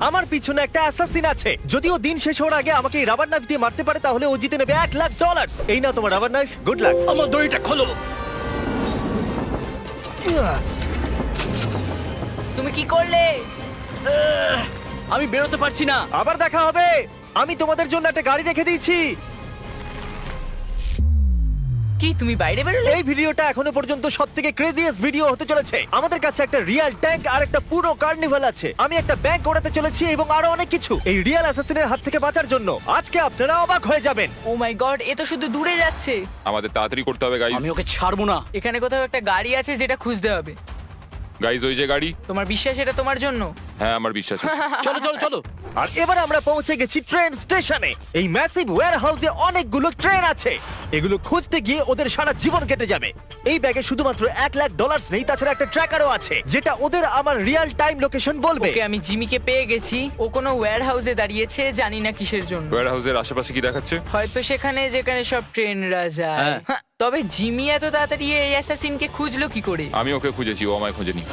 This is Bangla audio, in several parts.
আমার পিছনে একটা অ্যাসাসিন আছে। যদিও দিন শেষ হওয়ার আগে আমাকে এই রাবার নাইফ দিয়ে মারতে পারে তাহলে ও জিতে নেবে $1,00,000। এই নাও তোমার রাবার নাইফ, গুড লাক। আমার দড়িটা খোলো। তুমি কি করলে? আমি বেরোতে পারছি না। আবার দেখা হবে। আমি তোমাদের জন্য একটা গাড়ি রেখে দিয়েছি। কি তুমি বাইরে বেরোলে? এই ভিডিওটা এখনো পর্যন্ত সবথেকে ক্রেজিয়েস্ট ভিডিও হতে চলেছে। আমাদের কাছে একটা রিয়েল ট্যাঙ্ক আর একটা পুরো কার্নিভাল আছে। আমি একটা ব্যাংক ওড়াতে চলেছি এবং আরো অনেক কিছু এই রিয়েল অ্যাসাসিনের হাত থেকে বাঁচার জন্য। আজকে আপনারা অবাক হয়ে যাবেন। ও মাই গড, এ তো শুধু দূরে যাচ্ছে। আমাদের তাড়াতাড়ি করতে হবে গাইজ। আমি ওকে ছাড়বো না। এখানে কোথাও একটা গাড়ি আছে যেটা খুঁজতে হবে। গাইজ ওই যে গাড়ি। তোমার বিশ্বাস এটা তোমার জন্য? হ্যাঁ আমার বিশ্বাস আছে। চলো চলো চলো। আর এবার আমরা পৌঁছে গেছি ট্রেন স্টেশনে। এই ম্যাসিভ ওয়্যারহাউসে অনেকগুলো ট্রেন আছে। এগুলো খুঁজতে গিয়ে ওদের সারা জীবন কেটে যাবে। এই ব্যাগে শুধুমাত্র $1,00,000 নেই, তাছাড়া একটা ট্র্যাকারও আছে যেটা ওদের আমার রিয়েল টাইম লোকেশন বলবে। ওকে, আমি জিমিকে পেয়ে গেছি। ও কোনো ওয়্যার হাউসে দাঁড়িয়েছে, জানি না কিসের জন্য। ওয়্যার হাউসের আশেপাশে কি দেখাচ্ছে? হয়তো সেখানে যেখানে সব ট্রেনরা যায়। হ্যাঁ। হ্যাঁ, তবে জিমি এত তাড়াতাড়ি এই অ্যাসাসিনকে খুঁজলো কি করে? আমি ওকে খুঁজেছি, ও আমায় খোঁজেনি।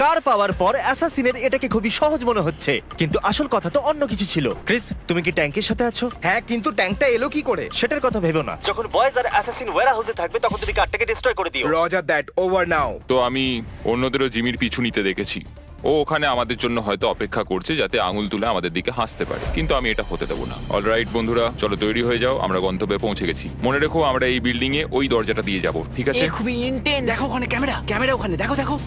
কার পাওয়ার পর অ্যাসাসিনের এটাকে খুবই সহজ মনে হচ্ছে, কিন্তু আসল কথা তো অন্য কিছু ছিল। ক্রিস, তুমি কি ট্যাঙ্কের সাথে আছো? হ্যাঁ, কিন্তু ট্যাঙ্কটা এলো কি করে? সেটার কথা ভেবো না। যখন বয়েজ আর অ্যাসাসিন ওয়্যারহাউসে থাকবে তখন তুমি কারটাকে ডিস্ট্রয় করে দিও। রজার দ্যাট, ওভার নাও। তো আমি অন্যদেরও জিমির পিছু নিতে দেখেছি। ও ওখানে আমাদের জন্য হয়তো অপেক্ষা করছে যাতে আঙুল তুলে আমাদের দিকে হাসতে পারে, কিন্তু আমি এটা হতে দেবো না। অলরাইট বন্ধুরা, চলো তৈরি হয়ে যাও, আমরা গন্তব্যে পৌঁছে গেছি। মনে রেখো আমরা এই বিল্ডিং এ ওই দরজাটা দিয়ে যাব, ঠিক আছে? এ খুবই ইন্টেন্স। দেখো ওখানে ক্যামেরা, ক্যামেরা ওখানে দেখো দেখো।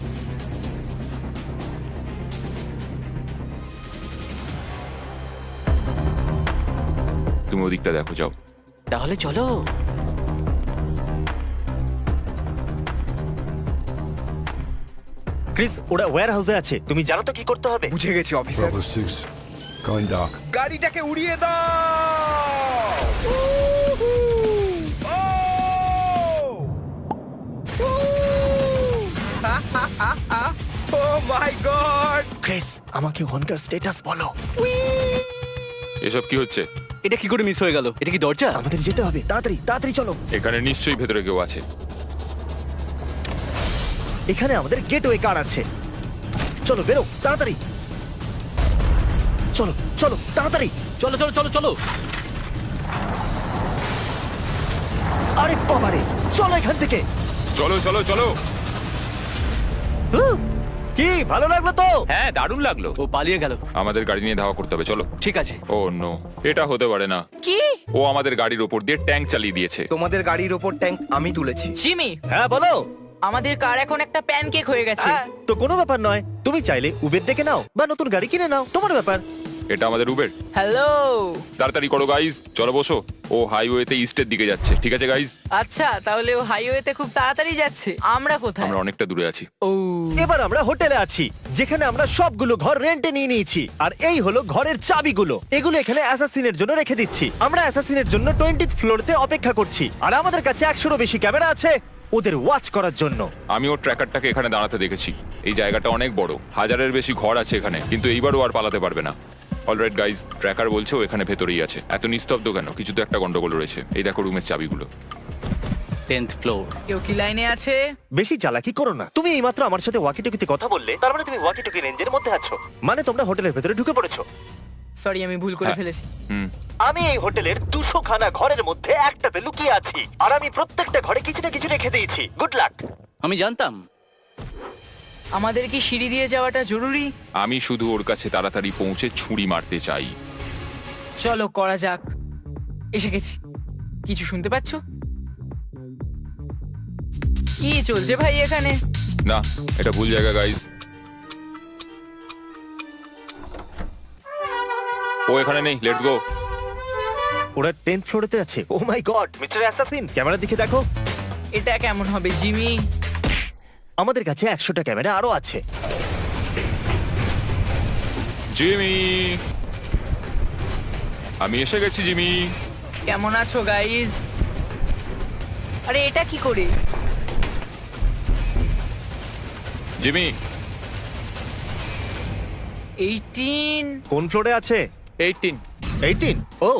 তুমি ওদিকটা দেখো, যাও। তাহলে চলো। ক্রিস, ওরা ওয়্যারহাউসে আছে। তুমি জানো তো কি করতে হবে? বুঝে গেছি অফিসার। Bravo 6, going dark. গাড়িটাকে উড়িয়ে দাও। ও মাই গড! ক্রিস, আমাকে ওখানকার স্ট্যাটাস বলো। এসব কি হচ্ছে? এটা কি করে মিস হয়ে গেল? এটা কি দরজা? আমাদের যেতে হবে, তাড়াতাড়ি তাড়াতাড়ি চলো। এখানে নিশ্চয়ই ভেতরে কেউ আছে। এখানে আমাদের গেটওয়ে কার আছে। চলো বেরো তাড়াতাড়ি। চলো চলো তাড়াতাড়ি। চলো চলো চলো চলো। আরে বাবারে, চলো এখান থেকে। চলো চলো চলো। কি ভালো লাগলো তো? হ্যাঁ, দারুণ লাগলো। ও পালিয়ে গেল। আমাদের গাড়ি নিয়ে ধাওয়া করতে হবে, চলো। ঠিক আছে। ও নো, এটা হতে পারে না। কি? ও আমাদের গাড়ির ওপর দিয়ে ট্যাঙ্ক চালিয়ে দিয়েছে। তোমাদের গাড়ির ওপর ট্যাঙ্ক আমি তুলেছি। জিমি, হ্যাঁ বলো। আমাদের কার এখন একটা প্যানকেক হয়ে গেছে। হ্যাঁ, তো কোনো ব্যাপার নয়। তুমি চাইলে উবের ডেকে নাও বা নতুন গাড়ি কিনে নাও, তোমার ব্যাপার। এটা আমাদের উবের। হ্যালো। তাড়াতাড়ি করো গাইজ, চলো বসো। ও হাইওয়েতে ইস্টের দিকে যাচ্ছে, ঠিক আছে গাইজ? আচ্ছা, তাহলে ও হাইওয়েতে খুব তাড়াতাড়ি যাচ্ছে। আমরা কোথায়? আমরা অনেকটা দূরে আছি। ও, এবার আমরা হোটেলে আছি, যেখানে আমরা সবগুলো ঘর রেন্টে নিয়ে নিয়েছি। আর এই হলো ঘরের চাবিগুলো। এগুলো এখানে অ্যাসাসিনের জন্য রেখে দিচ্ছি। আমরা অ্যাসাসিনের জন্য 20th ফ্লোরতে অপেক্ষা করছি। আর আমাদের কাছে 100-রও বেশি ক্যামেরা আছে ওদের ওয়াচ করার জন্য। আমি ওর ট্র্যাকারটাকে এখানে দাঁড়াতে দেখেছি। এই জায়গাটা অনেক বড়, 1000-এর বেশি ঘর আছে এখানে, কিন্তু এইবারও আর পালাতে পারবে না। অলরাইট গাইজ, ট্র্যাকার বলছে ও এখানে ভেতরেই আছে। এত নিস্তব্ধ কেন? কিছু তো একটা গন্ডগোল রয়েছে। এই দেখো রুমের চাবিগুলো। 10th floor. কেউ কি লাইনে আছে? বেশি চালাকি করো না। তুমি এইমাত্র আমার সাথে ওয়াকিটকিতে কথা বললে, তার মানে তুমি ওয়াকিটকি রেঞ্জের মধ্যে আছো। মানে তোমরা হোটেলের ভেতরে ঢুকে পড়েছো। সরি, আমি ভুল করে হ্যাঁ। ফেলেছি। হুম। আমি এই হোটেলের 200খানা ঘরের মধ্যে একটাতে লুকিয়ে আছি। আর আমি প্রত্যেকটা ঘরে কিছু না কিছু রেখে দিয়েছি। Good luck. আমি জানতাম। আমাদের কি সিঁড়ি দিয়ে যাওয়াটা জরুরি? আমি শুধু ওর কাছে তাড়াতাড়ি পৌঁছে ছুরি মারতে চাই। চলো করা যাক। এসে গেছি। কিছু শুনতে পাচ্ছ? কি চলছে ভাই এখানে? না, এটা ভুল জায়গা গাইজ। ও এখানে নেই, লেটস গো। ওরা 10th ফ্লোরেতে আছে। ও মাই গড, মিস্টার অ্যাসাসিন, ক্যামেরার দিকে দেখো। এটা কেমন হবে জিমি? আমাদের কাছে 100টা ক্যামেরা আরো আছে। জিমি, আমি এসে গেছি জিমি। কেমন আছো গাইজ? আরে এটা কি করে? জিমি, 18। কোন ফ্লোরে আছে? 18। 18? ও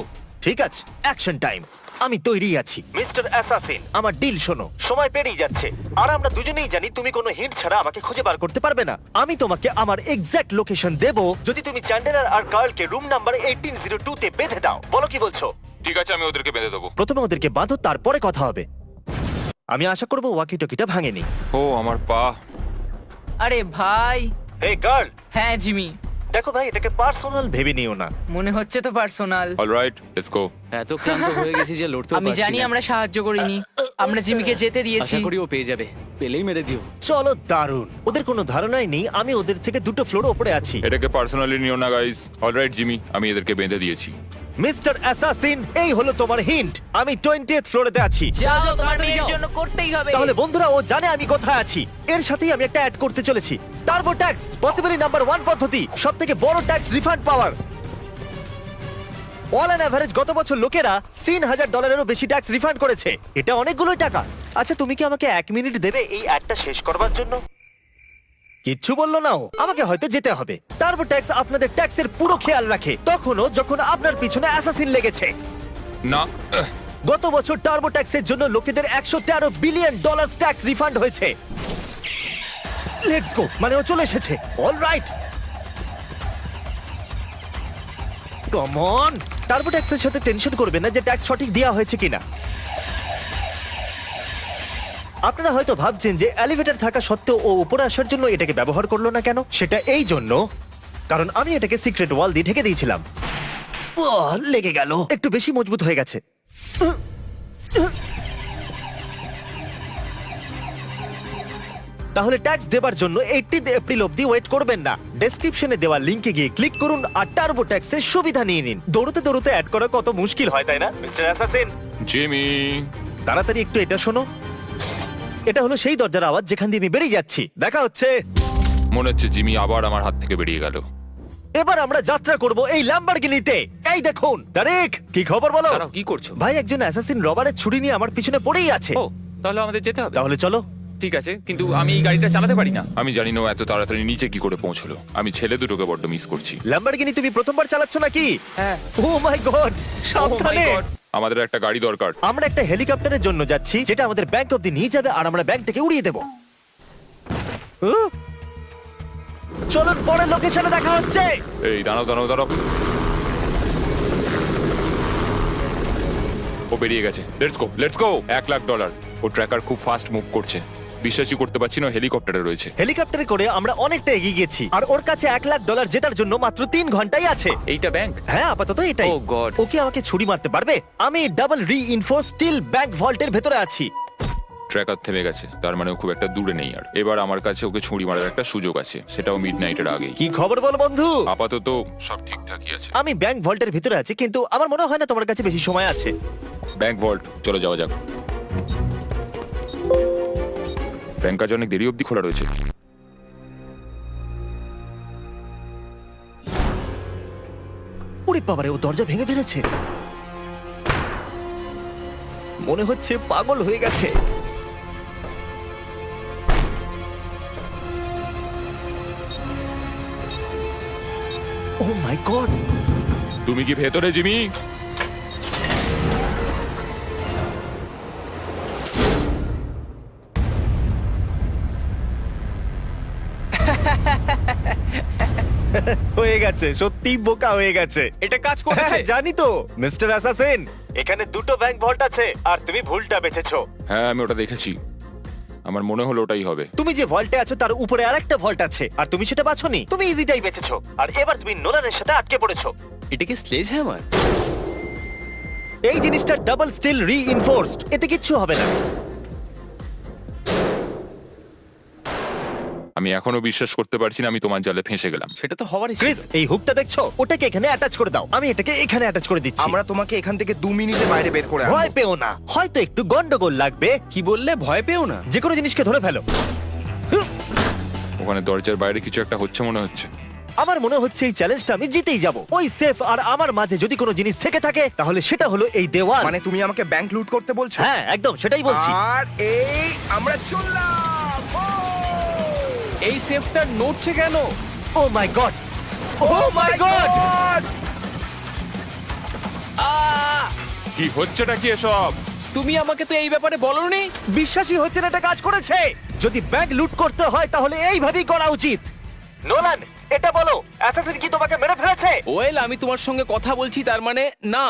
ঠিক আছে, অ্যাকশন টাইম। আমি তৈরি আছি মিস্টার অ্যাসাসিন। আমার ডিল শোনো, সময় পেরিয়ে যাচ্ছে আর আমরা দুজনেই জানি তুমি কোনো হিন্ট ছাড়া আমাকে খুঁজে বার করতে পারবে না। আমি তোমাকে আমার এক্সাক্ট লোকেশন দেব যদি তুমি চ্যান্ডেলার আর কার্লকে রুম নাম্বার 1802 তে বেঁধে দাও। বলো কি বলছো? ঠিক আছে, আমি ওদেরকে বেঁধে দেবো। প্রথমে ওদেরকে বাঁধো, তারপরে কথা হবে। আমি আশা করবো ওয়াকি টকিটা ভাঙেনি। ও আমার পা। আরে ভাই। এই গার্ল, হ্যাঁ জিমি, দেখো ভাই, এটাকে পার্সোনাল ভেবে নিও না। মনে হচ্ছে তো পার্সোনাল। Alright, let's go. এত ক্লান্ত হয়ে গেছি যে লড়তে আমি জানি আমরা সাহায্য করিনি, আমরা জিমিকে যেতে দিয়েছি। আশা করি ও পেয়ে যাবে, পেলেই মেরে দিও। চলো, দারুণ। ওদের কোনো ধারণাই নেই আমি ওদের থেকে 2টো ফ্লোর উপরে আছি। এটাকে পার্সোনালি নিও না গাইস। অলরাইট জিমি, আমি এদেরকে বেঁধে দিয়েছি। মিস্টার অ্যাসাসিন, এই হলো তোমার হিন্ট। আমি 20th ফ্লোরেতে আছি। যাও, তোমার মেয়ের জন্য করতেই হবে। তাহলে বন্ধুরা, ও জানে আমি কোথায় আছি। এর সাথেই আমি একটা অ্যাড করতে চলেছি, টার্বো ট্যাক্স, পসিবলি নাম্বার 1 পদ্ধতি, সবথেকে বড় tax refund power. All an average গত বছর লোকেরা $3000 বেশি ট্যাক্স রিফান্ড করেছে। এটা অনেকগুলো টাকা। আচ্ছা, তুমি কি আমাকে 1 মিনিট দেবে এই অ্যাডটা শেষ করবার জন্য? কিচ্ছু বললো না ও। আমাকে হয়তো যেতে হবে। টার্বো ট্যাক্স আপনাদের ট্যাক্সের পুরো খেয়াল রাখে, তখনও যখন আপনার পিছনে অ্যাসাসিন লেগেছে। না, গত বছর টার্বো ট্যাক্সের জন্য লোকেদের $113 বিলিয়ন ট্যাক্স রিফান্ড হয়েছে। লেটস গো, মানে ও চলে এসেছে। Alright, come on. টার্বো ট্যাক্সের সাথে টেনশন করবেন না যে ট্যাক্স সঠিক দেওয়া হয়েছে কিনা। আপনারা হয়তো ভাবছেন যে এলিভেটর থাকা সত্ত্বেও ও উপরে আসার জন্য এটাকে ব্যবহার করলো না কেন। সেটা এই জন্য কারণ আমি এটাকে সিক্রেট ওয়াল দিয়ে ঢেকে দিয়েছিলাম। লেগে গেল, একটু বেশি মজবুত হয়ে গেছে। তাহলে ট্যাক্স দেবার জন্য 18 এপ্রিল অবধি ওয়েট করবেন না। ডেসক্রিপশনে দেওয়া লিংকে গিয়ে ক্লিক করুন আর টার্বো ট্যাক্সের সুবিধা নিয়ে নিন। দৌড়তে দৌড়তে অ্যাড করা কত মুশকিল হয়, তাই না মিস্টার অ্যাসাসিন? জিমি। তাড়াতাড়ি একটু এটা শোনো। এটা হলো সেই দরজার আওয়াজ যেখান দিয়ে আমি বেরিয়ে যাচ্ছি। দেখা হচ্ছে। মনে হচ্ছে জিমি আবার আমার হাত থেকে বেরিয়ে গেল। এবার আমরা যাত্রা করব এই ল্যাম্বরগিনিতে। এই দেখুন, তারিক, কি খবর বলো? দাঁড়াও, কি করছো? ভাই, একজন অ্যাসাসিন রবারের ছুরি নিয়ে আমার পিছনে পড়েই আছে। ও, তাহলে আমাদের যেতে হবে। তাহলে চলো। ঠিক আছে, কিন্তু আমি এই গাড়িটা চালাতে পারি না। আমি জানি না ও এত তাড়াতাড়ি নিচে কি করে পৌঁছলো। আমি ছেলে দুটোকে বড্ড মিস করছি। ল্যাম্বরগিনি তুমি প্রথমবার চালাচ্ছ নাকি? হ্যাঁ। ও মাই গড, সাবধানে। God! আমাদের একটা গাড়ি দরকার। আমরা একটা হেলিকপ্টারের জন্য যাচ্ছি যেটা আমাদের ব্যাংক অব্দি নিয়ে যাবে আর আমরা ব্যাংকটাকে উড়িয়ে দেব। চলুন, পরের লোকেশনে দেখা হচ্ছে। এই দাঁড়াও দাঁড়াও দাঁড়াও। ও বেরিয়ে গেছে। Let's go, let's go. $1,00,000। ও ট্র্যাকার খুব ফাস্ট মুভ করছে। বিশ্বাসই করতে পারছি না হেলিকপ্টারে রয়েছে। হেলিকপ্টারে করে আমরা অনেকটা এগিয়ে গেছি আর ওর কাছে $1,00,000 জেতার জন্য মাত্র 3 ঘন্টাই আছে। এইটা ব্যাংক? হ্যাঁ, আপাতত এটাই। Oh God! ওকে আমাকে ছুরি মারতে পারবে? আমি ডাবল রিইনফোর্স স্টিল ব্যাংক ভল্টের ভেতরে আছি। ট্র্যাকার থেমে গেছে, তার মানে ও খুব একটা দূরে নেই। আর এবার আমার কাছে ওকে ছুরি মারার একটা সুযোগ আছে, সেটাও মিডনাইটের আগেই। কি খবর বল বন্ধু? আপাতত সব ঠিকঠাকই আছে। আমি ব্যাংক ভল্টের ভিতরে আছি, কিন্তু আমার মনে হয় না তোমার কাছে বেশি সময় আছে। ব্যাংক ভল্ট, চলো যাওয়া যাক। ব্যাংক আজ অনেক দেরি অবধি খোলা রয়েছে। ওরে বাবারে, ও দরজা ভেঙে ফেলেছে। মনে হচ্ছে পাগল হয়ে গেছে। ও মাই গড! তুমি কি ভেতরে, জিমি? হয়ে গেছে, সত্যি বোকা হয়ে গেছে। এটা কাজ করেছে। হ্যাঁ, জানি তো মিস্টার অ্যাসাসিন। এখানে 2টো ব্যাংক ভল্ট আছে আর তুমি ভুলটা বেঁচেছো। হ্যাঁ, আমি ওটা দেখেছি। আমার মনে হলো ওটাই হবে। তুমি যে ভল্টে আছো তার উপরে আরেকটা ভল্ট আছে আর তুমি সেটা বাছোনি। তুমি ইজিটাই বেঁচেছো আর এবার তুমি নোলানের সাথে আটকে পড়েছো। এটা কি স্লেজ হ্যামার? এই জিনিসটা ডাবল স্টিল রিইনফোর্সড, এতে কিচ্ছু হবে না। আমি এখনো বিশ্বাস করতে পারছি না আমি তোমার জালে ফেঁসে গেলাম। সেটা তো হওয়ারই ছিল। ক্রিস, এই হুকটা দেখছো? ওটাকে এখানে অ্যাটাচ করে দাও। আমি এটাকে এখানে অ্যাটাচ করে দিচ্ছি। আমরা তোমাকে এখান থেকে 2 মিনিটে বাইরে বের করে ভয় আনবো। পেও না, হয়তো একটু গন্ডগোল লাগবে। কি বললে? ভয় পেও না? যে কোনো জিনিসকে ধরে ফেলো। ওখানে দরজার বাইরে কিছু একটা হচ্ছে মনে হচ্ছে। আমার মনে হচ্ছে এই চ্যালেঞ্জটা আমি জিতেই যাব। ওই সেফ আর আমার মাঝে যদি কোনো জিনিস থেকে থাকে তাহলে সেটা হলো এই দেওয়াল। মানে তুমি আমাকে ব্যাংক লুট করতে বলছো? হ্যাঁ, একদম সেটাই বলছি। আর এই আমরা চললাম। এই সেফটা নড়ছে কেন? ও মাই গড! ও মাই গড! কি হচ্ছেটা কি এসব? তুমি আমাকে তো এই ব্যাপারে বলনি। বিশ্বাসই হচ্ছে না এটা কাজ করেছে। যদি ব্যাংক লুট করতে হয় তাহলে এইভাবেই করা উচিত। নোলান, এটা বলো, অ্যাসাসিন কি তোমাকে মেরে ফেলেছে? ওয়েল, আমি তোমার সঙ্গে কথা বলছি, তার মানে না।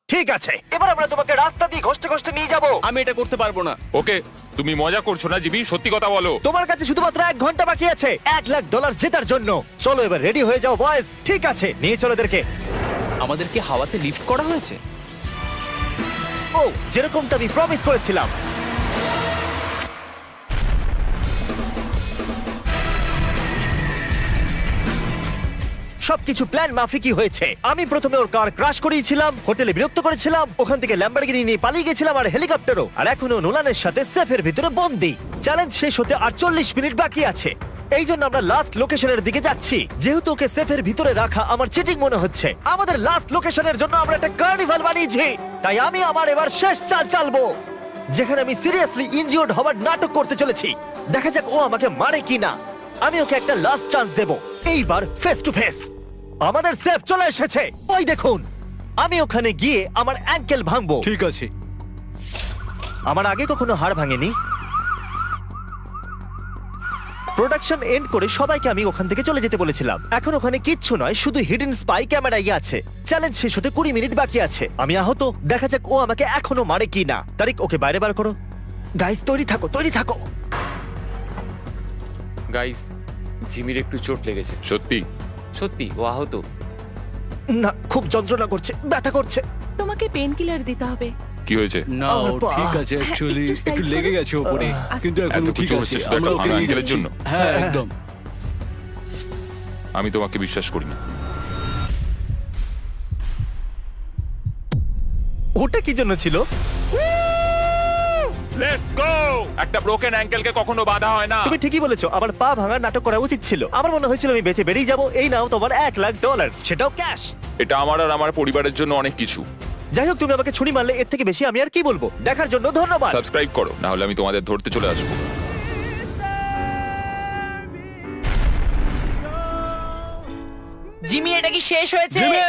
ঠিক আছে, এবার আমরা তোমাকে রাস্তা দিয়ে ঘষতে ঘষতে নিয়ে যাব। আমি এটা করতে পারবো না। ওকে, তুমি মজা করছো না জিমি, সত্যি কথা বলো। তোমার কাছে শুধুমাত্র 1 ঘন্টা বাকি আছে $1,00,000 জেতার জন্য। চলো এবার রেডি হয়ে যাও বয়েজ। ঠিক আছে, নিয়ে চলো এদেরকে। আমাদেরকে হাওয়াতে লিফট করা হয়েছে। ও, যেরকমটা আমি প্রমিস করেছিলাম। সবকিছু প্ল্যান মাফিকই হয়েছে। আমি প্রথমে ওর কার ক্রাশ করিয়েছিলাম, হোটেলে বিরক্ত করেছিলাম, ওখান থেকে ল্যাম্বরগিনি নিয়ে পালিয়ে গেছিলাম আর হেলিকপ্টারও, আর এখনো নোলানের সাথে সেফের ভিতরে বন্দি। চ্যালেঞ্জ শেষ হতে আর 40 মিনিট বাকি আছে। এই জন্য আমরা লাস্ট লোকেশনের দিকে যাচ্ছি। যেহেতু ওকে সেফের ভিতরে রাখা আমার চিটিং মনে হচ্ছে, আমাদের লাস্ট লোকেশনের জন্য আমরা একটা কার্নিভাল বানিয়েছি। তাই আমি আমার এবার শেষ চাল চালবো, যেখানে আমি সিরিয়াসলি ইনজিওর্ড হওয়ার নাটক করতে চলেছি। দেখা যাক ও আমাকে মারে কিনা। আমি ওকে একটা লাস্ট চান্স দেব, এইবার ফেস টু ফেস। আমাদের সেফ চলে এসেছে, ওই দেখুন। আমি ওখানে গিয়ে আমার অ্যাঙ্কেল ভাঙবো। ঠিক আছে। আমার আগে কখনো হাড় ভাঙেনি। প্রোডাকশন এন্ড করে সবাইকে আমি ওখান থেকে চলে যেতে বলেছিলাম। এখন ওখানে কিচ্ছু নয়, শুধু হিডেন স্পাই ক্যামেরাই আছে। চ্যালেঞ্জ শেষ হতে 20 মিনিট বাকি আছে। আমি আহত, দেখা যাক ও আমাকে এখনো মারে কি না। তারিক, ওকে বাইরে বার করো। গাইস, তৈরি থাকো, তৈরি থাকো। গাইস, জিমির একটু চোট লেগেছে। সত্যি? সত্যি ও আহত। না, খুব যন্ত্রণা করছে, ব্যথা করছে। তোমাকে পেন কিলার দিতে হবে। কি হয়েছে? না, আমার ও পা। ঠিক আছে, অ্যাকচুয়ালি একটু side একটু লেগে করো। গেছে ওপরে, কিন্তু এখন এত ঠিক কিছু আছে। হচ্ছে শুধু আমরা একটা ওকে ভাঙা নিয়ে আঙ্কেলের যাচ্ছি। জন্য? হ্যাঁ, একদম। আমি তোমাকে বিশ্বাস করি না। ওটা কি জন্য ছিল? Let's go! একটা ব্রোকেন অ্যাঙ্কেলকে কখনো বাধা হয় না। তুমি ঠিকই বলেছো, আমার পা ভাঙার নাটক করা উচিত ছিল। আমার মনে হয়েছিল আমি বেঁচে বেরিয়ে যাবো। এই নাও তোমার $1,00,000, সেটাও ক্যাশ। এটা আমার আর আমার পরিবারের জন্য অনেক কিছু। যাই হোক, তুমি আমাকে ছুরি মারলে, এর থেকে বেশি আমি আর কি বলবো। দেখার জন্য ধন্যবাদ। সাবস্ক্রাইব করো, না হলে আমি তোমাদের ধরতে চলে আসবো। জিমি, এটা কি শেষ হয়েছে? জিমি!